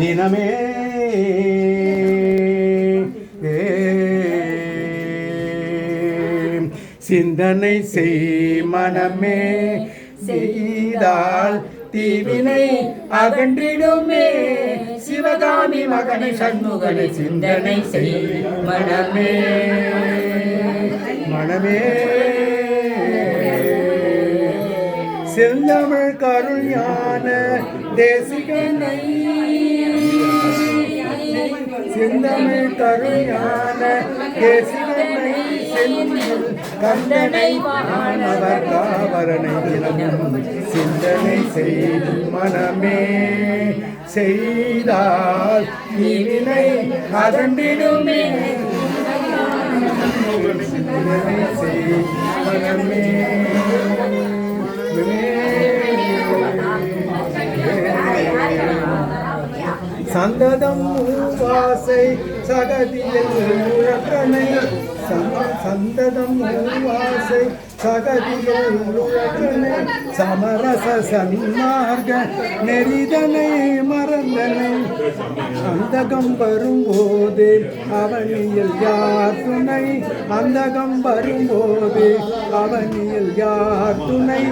தினமே சிந்தனை செய் மனமே செய்தால் தீவினை அகன்றிடுமே சிவகாமி மகனை சண்முகனை சிந்தனை செய் மனமே மனமே செந்தமிழ் கருள் ஞான தேசிகனை செந்தமிழ் கருள் ஞான தேசிகனை செந்தில் கந்தனை மாணவர் காவரனை தினமும் சிந்தனை செய்யும் மனமே செய்தால் தீவினை அகன்றிடுமே சிந்தனை செய் மனமே சந்ததம் வாசை சகதியில் உழக்கனை சந்ததம் வாசை சகதியில் உழக்கனை சமரச சன்மார்க்க நெறிதனை மறந்தனை அந்தகம் வரும்போது அவனியில் யார் துணை அந்தகம் வரும்போது அவனியில் யார் துணை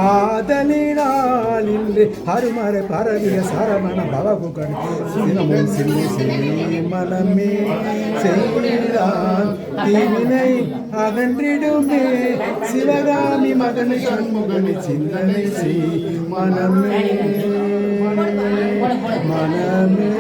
ஆதலினால் இன்று அருமறை பரவிய சரவண பவகுகன் சின்னமும் சிந்தி செய் மனமே செய்தான் தீவினை அகன்றிடுமே சிவகாமி மகனை சண்முகனை சிந்தனை செய் மனமே மனமே